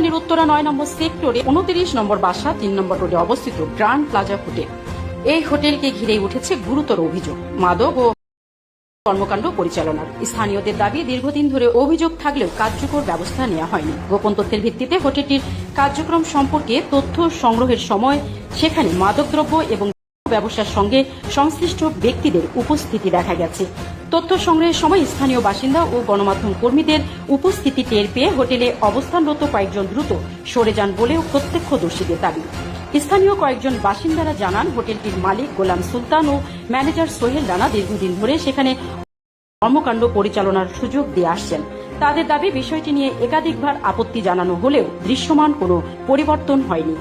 রাজধানীর উত্তরা 9 নম্বর সেক্টরে 29 নম্বর বাসা 3 নম্বর রোডে অবস্থিত গ্র্যান্ড প্লাজা হোটেল। এই হোটেলকে ঘিরে উঠেছে গুরুতর অভিযোগ মাদক ও কর্মকাণ্ড পরিচালনার। স্থানীয়দের দাবি, দীর্ঘদিন ধরে অভিযোগ থাকলেও কার্যকর ব্যবস্থা নেওয়া হয়নি। গোপন তথ্যের ভিত্তিতে হোটেলটির কার্যক্রম সম্পর্কে তথ্য সংগ্রহের সময় সেখানে মাদকদ্রব্য এবং ব্যবসার সঙ্গে সংশ্লিষ্ট ব্যক্তিদের উপস্থিতি দেখা গেছে। তথ্য সংগ্রহের সময় স্থানীয় বাসিন্দা ও গণমাধ্যম কর্মীদের উপস্থিতি টের পেয়ে হোটেলে অবস্থানরত কয়েকজন দ্রুত সরে যান বলেও প্রত্যক্ষদর্শীদের দাবি। স্থানীয় কয়েকজন বাসিন্দারা জানান, হোটেলটির মালিক গোলাম সুলতান ও ম্যানেজার সোহেল রানা দীর্ঘদিন ধরে সেখানে কর্মকাণ্ড পরিচালনার সুযোগ দিয়ে আসছেন। তাদের দাবি, বিষয়টি নিয়ে একাধিকবার আপত্তি জানানো হলেও দৃশ্যমান কোনো পরিবর্তন হয়নি।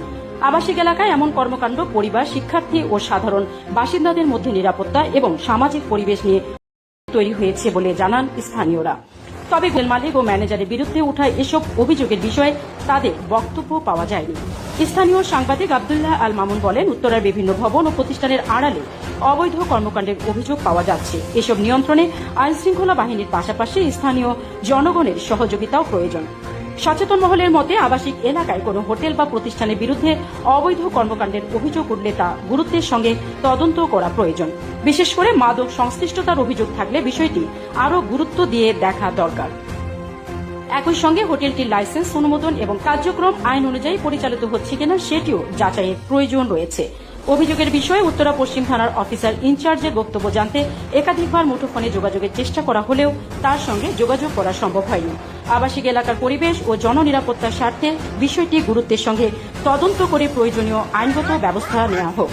আবাসিক এলাকায় এমন কর্মকাণ্ড পরিবার, শিক্ষার্থী ও সাধারণ বাসিন্দাদের মধ্যে নিরাপত্তা এবং সামাজিক পরিবেশ নিয়ে তৈরি হয়েছে বলে জানান স্থানীয়রা। তবে হোটেল মালিক ও ম্যানেজারের বিরুদ্ধে ওঠা এসব অভিযোগের বিষয়ে তাদের বক্তব্য পাওয়া যায়নি। স্থানীয় সাংবাদিক আব্দুল্লাহ আল মামুন বলেন, উত্তরার বিভিন্ন ভবন ও প্রতিষ্ঠানের আড়ালে অবৈধ কর্মকাণ্ডের অভিযোগ পাওয়া যাচ্ছে। এসব নিয়ন্ত্রণে আইনশৃঙ্খলা বাহিনীর পাশাপাশি স্থানীয় জনগণের সহযোগিতাও প্রয়োজন। সচেতন মহলের মতে, আবাসিক এলাকায় কোনো হোটেল বা প্রতিষ্ঠানের বিরুদ্ধে অবৈধ কর্মকাণ্ডের অভিযোগ উঠলে তা গুরুত্বের সঙ্গে তদন্ত করা প্রয়োজন। বিশেষ করে মাদক সংশ্লিষ্টতার অভিযোগ থাকলে বিষয়টি আরও গুরুত্ব দিয়ে দেখা দরকার। একই সঙ্গে হোটেলটির লাইসেন্স, অনুমোদন এবং কার্যক্রম আইন অনুযায়ী পরিচালিত হচ্ছে কিনা সেটিও যাচাইয়ের প্রয়োজন রয়েছে। অভিযোগের বিষয়ে উত্তরা পশ্চিম থানার অফিসার ইনচার্জের বক্তব্য জানতে একাধিকবার মুঠোফোনে যোগাযোগের চেষ্টা করা হলেও তার সঙ্গে যোগাযোগ করা সম্ভব হয়নি। আবাসিক এলাকার পরিবেশ ও জননিরাপত্তার স্বার্থে বিষয়টি গুরুত্বের সঙ্গে তদন্ত করে প্রয়োজনীয় আইনগত ব্যবস্থা নেওয়া হোক।